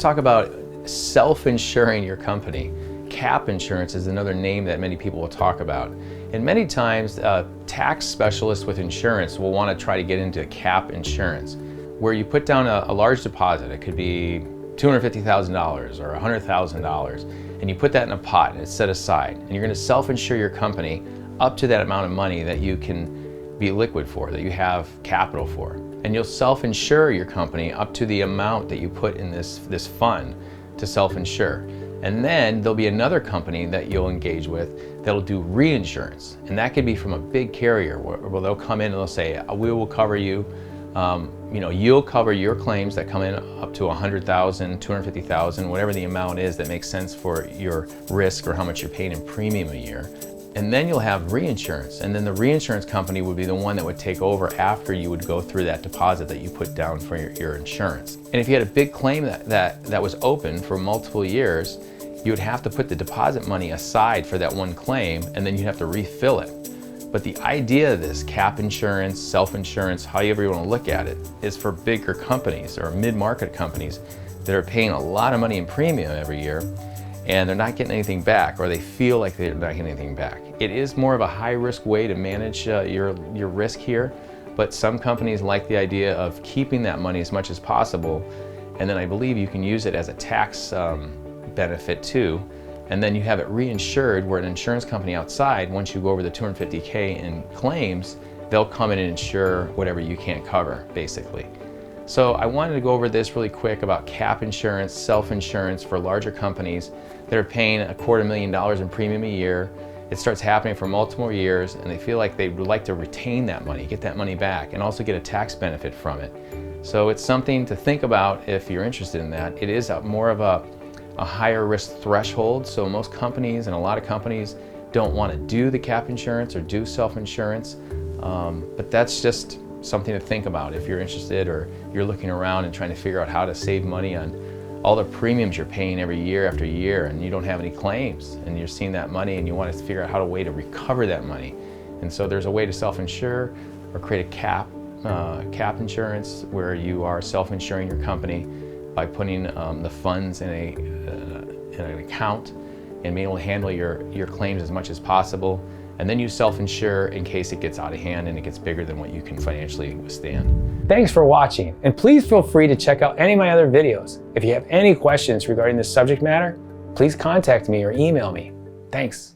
talk about self-insuring your company. Cap insurance is another name that many people will talk about. And many times, tax specialists with insurance will want to try to get into cap insurance, where you put down a large deposit. It could be $250,000 or $100,000, and you put that in a pot and it's set aside. And you're going to self-insure your company up to that amount of money that you can be liquid for, that you have capital for. And you'll self-insure your company up to the amount that you put in this fund to self-insure. And then there'll be another company that you'll engage with that'll do reinsurance. And that could be from a big carrier where they'll come in and they'll say, we will cover you. You'll cover your claims that come in up to $100,000, $250,000, whatever the amount is that makes sense for your risk or how much you're paying in premium a year. And then you'll have reinsurance, and then the reinsurance company would be the one that would take over after you would go through that deposit that you put down for your insurance. And if you had a big claim that was open for multiple years, you would have to put the deposit money aside for that one claim, and then you'd have to refill it. But the idea of this cap insurance, self-insurance, however you want to look at it, is for bigger companies or mid-market companies that are paying a lot of money in premium every year, and they're not getting anything back, or they feel like they're not getting anything back. It is more of a high-risk way to manage your risk here, but some companies like the idea of keeping that money as much as possible, and then I believe you can use it as a tax benefit too, and then you have it reinsured where an insurance company outside, once you go over the $250K in claims, they'll come in and insure whatever you can't cover, basically. So I wanted to go over this really quick about cap insurance, self-insurance for larger companies that are paying $250,000 in premium a year. It starts happening for multiple years, and they feel like they would like to retain that money, get that money back, and also get a tax benefit from it. So it's something to think about if you're interested in that. It is more of a higher risk threshold, so most companies and a lot of companies don't want to do the cap insurance or do self-insurance, but that's just something to think about if you're interested or you're looking around and trying to figure out how to save money on all the premiums you're paying every year after year, and you don't have any claims, and you're seeing that money and you want to figure out a way to recover that money. And so there's a way to self-insure or create a cap insurance where you are self-insuring your company by putting the funds in an account and being able to handle your claims as much as possible. And then you self-insure in case it gets out of hand and it gets bigger than what you can financially withstand. Thanks for watching, and please feel free to check out any of my other videos. If you have any questions regarding this subject matter, please contact me or email me. Thanks.